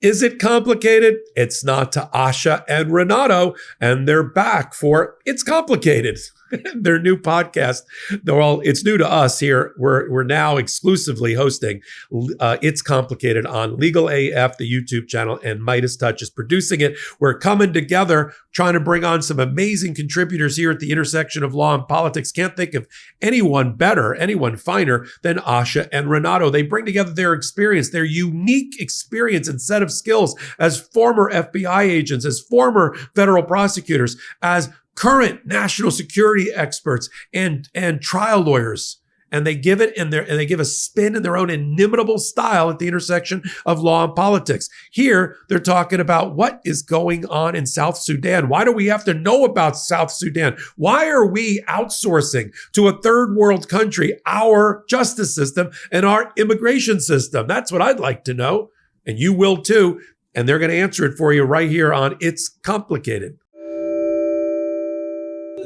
Is it complicated? It's not to Asha and Renato, and they're back for It's Complicated, their new podcast. Well, it's new to us here. We're now exclusively hosting It's Complicated on Legal AF, the YouTube channel, and Midas Touch is producing it. We're coming together, trying to bring on some amazing contributors here at the intersection of law and politics. Can't think of anyone better, anyone finer than Asha and Renato. They bring together their experience, their unique experience and set of skills as former FBI agents, as former federal prosecutors, as current national security experts and trial lawyers. And they give it and they give a spin in their own inimitable style at the intersection of law and politics. Here, they're talking about what is going on in South Sudan. Why do we have to know about South Sudan? Why are we outsourcing to a third world country our justice system and our immigration system? That's what I'd like to know. And you will too. And they're going to answer it for you right here on It's Complicated.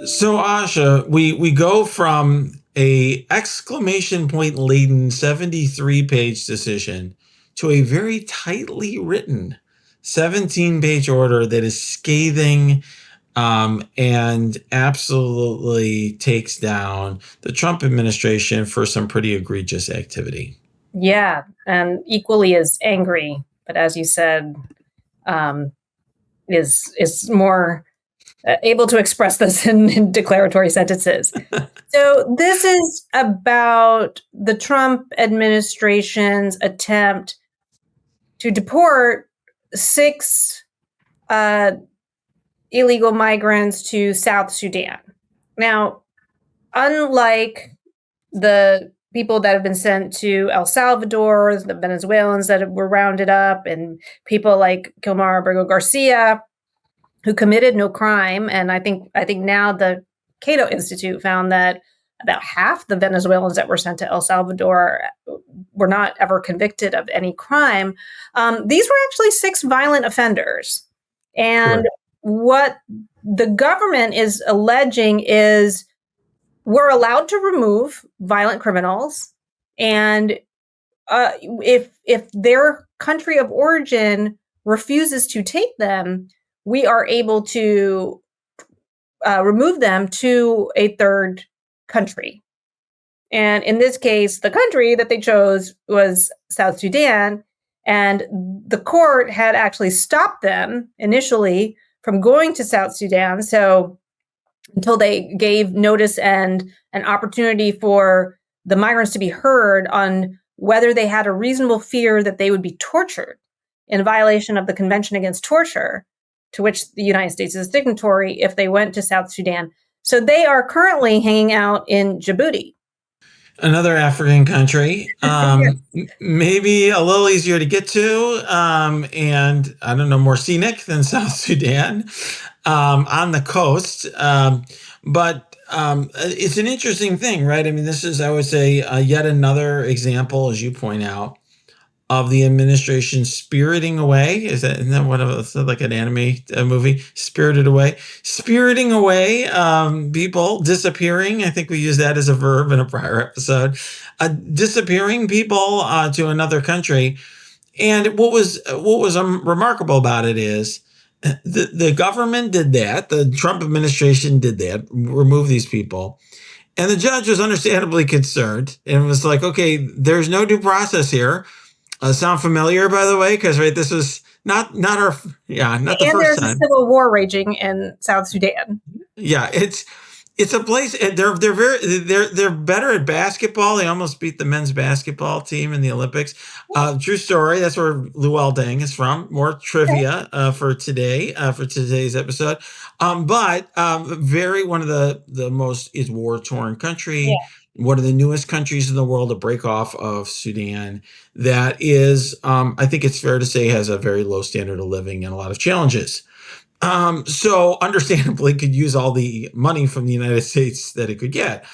So, Asha, we go from a exclamation point laden 73-page decision to a very tightly written 17-page order that is scathing and absolutely takes down the Trump administration for some pretty egregious activity. Yeah, and equally as angry, but as you said, is more able to express this in declaratory sentences. So this is about the Trump administration's attempt to deport 6 illegal migrants to South Sudan. Now, unlike the people that have been sent to El Salvador, the Venezuelans that were rounded up, and people like Kilmar Abrego Garcia, who committed no crime. And I think now the Cato Institute found that about half the Venezuelans that were sent to El Salvador were not ever convicted of any crime. These were actually 6 violent offenders. And Sure. What the government is alleging is we're allowed to remove violent criminals. And if their country of origin refuses to take them, we are able to remove them to a third country. And in this case, the country that they chose was South Sudan. And the court had actually stopped them initially from going to South Sudan. So until they gave notice and an opportunity for the migrants to be heard on whether they had a reasonable fear that they would be tortured in violation of the Convention Against Torture, to which the United States is a signatory, if they went to South Sudan. So they are currently hanging out in Djibouti. Another African country, maybe a little easier to get to, and I don't know, more scenic than South Sudan on the coast. But it's an interesting thing, right? I mean, this is, I would say, yet another example, as you point out, of the administration spiriting away. Isn't that what it's like an anime movie? Spirited away. Spiriting away people, disappearing. I think we used that as a verb in a prior episode. Disappearing people to another country. And what was remarkable about it is the government did that. The Trump administration did that, remove these people. And the judge was understandably concerned and was like, okay, there's no due process here. Sound familiar, by the way? Because this was not the first time. And there's a civil war raging in South Sudan. Yeah, it's a place. They're better at basketball. They almost beat the men's basketball team in the Olympics. True story. That's where Luol Deng is from. More trivia for today, for today's episode. But very one of the most is war torn country. Yeah. One of the newest countries in the world to break off of Sudan that is, I think it's fair to say, has a very low standard of living and a lot of challenges. So understandably could use all the money from the United States that it could get.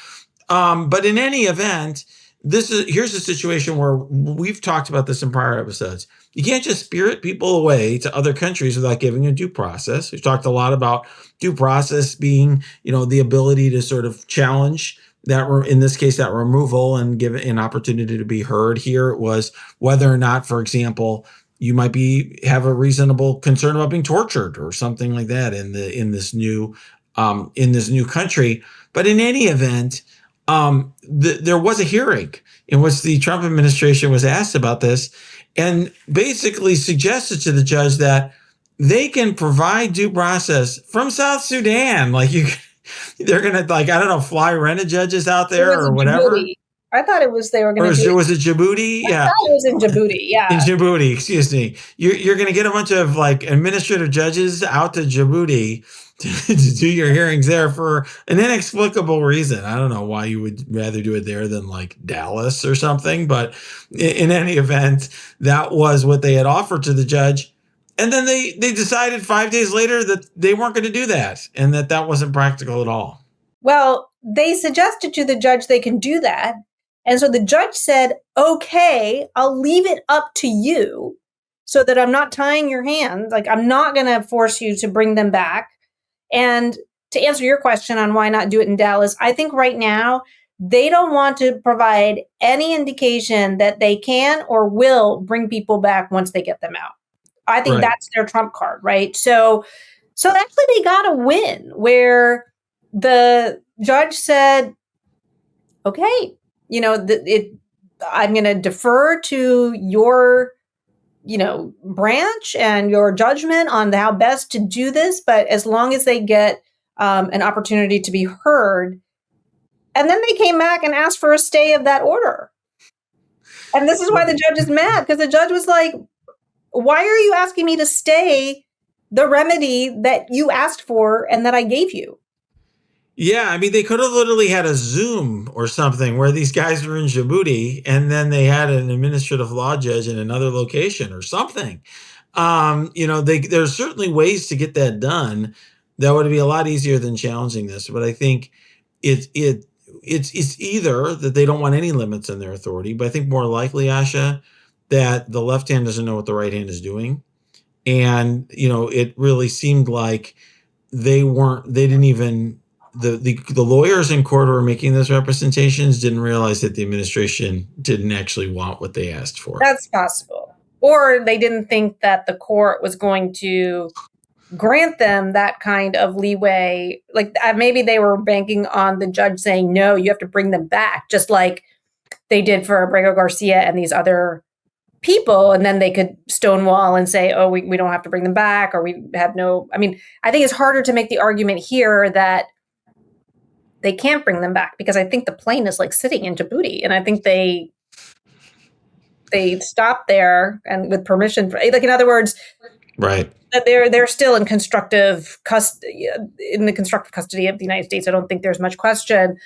But in any event, here's a situation where we've talked about this in prior episodes. You can't just spirit people away to other countries without giving a due process. We've talked a lot about due process being, the ability to sort of challenge that, in this case, that removal and give it an opportunity to be heard. Here it was whether or not, for example, you might have a reasonable concern about being tortured or something like that in this new country. But in any event, there was a hearing in which the Trump administration was asked about this, and basically suggested to the judge that they can provide due process from South Sudan. Like they're gonna, like, I don't know, fly rent judges out there or whatever. Djibouti. I thought it was they were going to do. Was it Djibouti? Yeah, I thought it was in Djibouti. Yeah, in Djibouti. Excuse me. You're going to get a bunch of like administrative judges out to Djibouti to do your hearings there for an inexplicable reason. I don't know why you would rather do it there than like Dallas or something. But in any event, that was what they had offered to the judge. And then they decided 5 days later that they weren't going to do that and that wasn't practical at all. Well, they suggested to the judge they can do that. And so the judge said, okay, I'll leave it up to you so that I'm not tying your hands. Like, I'm not going to force you to bring them back. And to answer your question on why not do it in Dallas, I think right now they don't want to provide any indication that they can or will bring people back once they get them out. I think that's their trump card, right? So actually they got a win where the judge said, okay, I'm going to defer to your, branch and your judgment on how best to do this. But as long as they get an opportunity to be heard, and then they came back and asked for a stay of that order. And this is why the judge is mad, because the judge was like, why are you asking me to stay the remedy that you asked for and that I gave you? Yeah, I mean, they could have literally had a Zoom or something where these guys were in Djibouti and then they had an administrative law judge in another location or something. There's certainly ways to get that done that would be a lot easier than challenging this. But I think it's either that they don't want any limits on their authority, but I think more likely, Asha, that the left hand doesn't know what the right hand is doing. And, it really seemed like the lawyers in court who were making those representations didn't realize that the administration didn't actually want what they asked for. That's possible. Or they didn't think that the court was going to grant them that kind of leeway. Like maybe they were banking on the judge saying, no, you have to bring them back, just like they did for Abrego Garcia and these other people. And then they could stonewall and say, oh, we don't have to bring them back, or we have no. I mean, I think it's harder to make the argument here that they can't bring them back, because I think the plane is like sitting in Djibouti, and I think they stopped there and with permission. Like, in other words, right, that they're still in constructive custody of the United States. I don't think there's much question.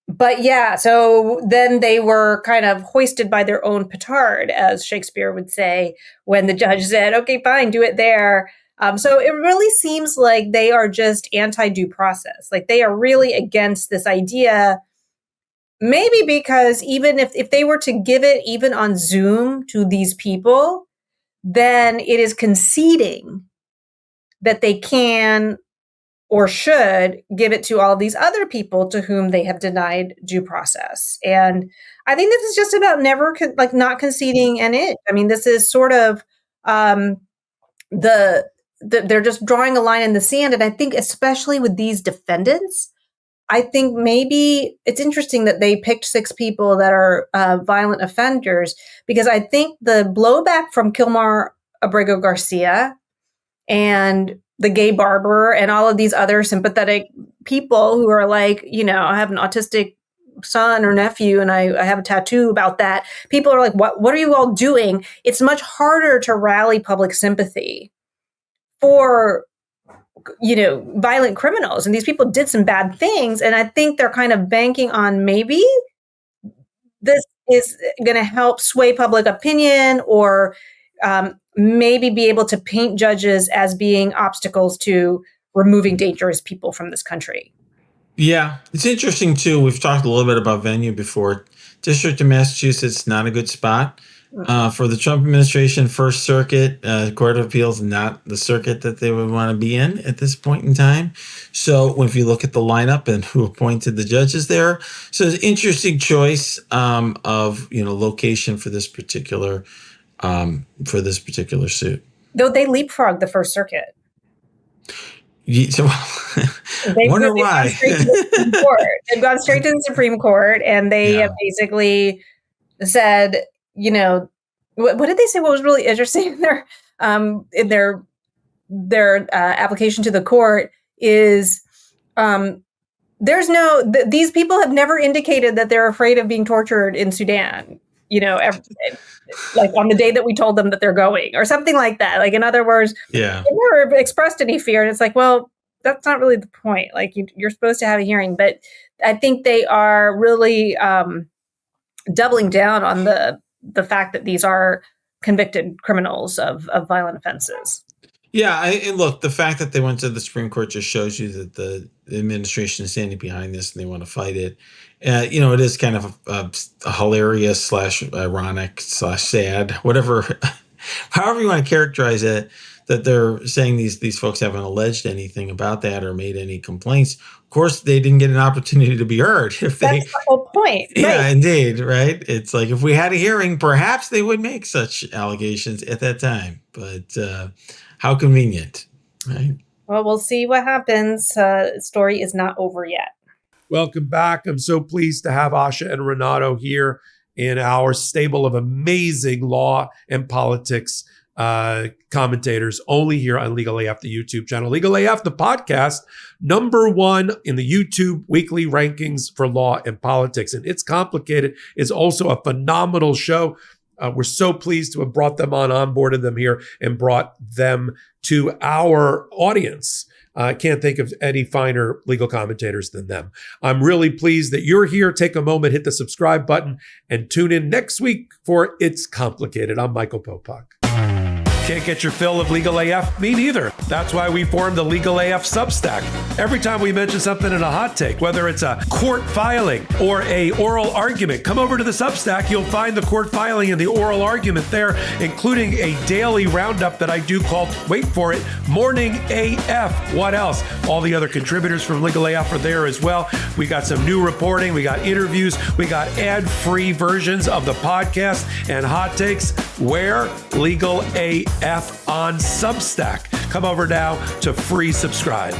But yeah, so then they were kind of hoisted by their own petard, as Shakespeare would say, when the judge said, okay, fine, do it there. So it really seems like they are just anti-due process. Like, they are really against this idea, maybe because even if they were to give it even on Zoom to these people, then it is conceding that they can or should give it to all of these other people to whom they have denied due process. And I think this is just about not conceding an inch. I mean, this is sort of they're just drawing a line in the sand. And I think especially with these defendants, I think maybe it's interesting that they picked 6 people that are violent offenders, because I think the blowback from Kilmar Abrego Garcia and the gay barber and all of these other sympathetic people who are like, I have an autistic son or nephew and I have a tattoo about that. People are like, what are you all doing? It's much harder to rally public sympathy for, violent criminals. And these people did some bad things. And I think they're kind of banking on maybe this is going to help sway public opinion, or maybe be able to paint judges as being obstacles to removing dangerous people from this country. Yeah, it's interesting too. We've talked a little bit about venue before. District of Massachusetts, not a good spot for the Trump administration. First Circuit, Court of Appeals, not the circuit that they would want to be in at this point in time. So if you look at the lineup and who appointed the judges there, so it's an interesting choice of location for this particular for this particular suit. Though they leapfrogged the First Circuit. Wonder why. They've gone straight to the Supreme Court, and they have basically said, what did they say? What was really interesting in their application to the court is these people have never indicated that they're afraid of being tortured in Sudan. Like on the day that we told them that they're going, or something like that. Like, in other words, they never expressed any fear. And it's like, well, that's not really the point. Like, you're supposed to have a hearing, but I think they are really doubling down on the fact that these are convicted criminals of violent offenses. Yeah, and look, the fact that they went to the Supreme Court just shows you that the administration is standing behind this and they want to fight it. It is kind of a hilarious / ironic / sad, whatever, however you want to characterize it, that they're saying these folks haven't alleged anything about that or made any complaints. Of course, they didn't get an opportunity to be heard. That's the whole point. Yeah, right. Indeed, right? It's like if we had a hearing, perhaps they would make such allegations at that time. But how convenient, right? Well, we'll see what happens. The story is not over yet. Welcome back. I'm so pleased to have Asha and Renato here in our stable of amazing law and politics commentators, only here on Legal AF, the YouTube channel. Legal AF, the podcast, #1 in the YouTube weekly rankings for law and politics. And It's Complicated is also a phenomenal show. We're so pleased to have brought them onboarded them here, and brought them to our audience. I can't think of any finer legal commentators than them. I'm really pleased that you're here. Take a moment, hit the subscribe button, and tune in next week for It's Complicated. I'm Michael Popak. Can't get your fill of Legal AF? Me neither. That's why we formed the Legal AF Substack. Every time we mention something in a hot take, whether it's a court filing or a oral argument, come over to the Substack. You'll find the court filing and the oral argument there, including a daily roundup that I do called, wait for it, Morning AF. What else? All the other contributors from Legal AF are there as well. We got some new reporting. We got interviews. We got ad-free versions of the podcast and hot takes. Where? Legal AF on Substack. Come over now to free subscribe.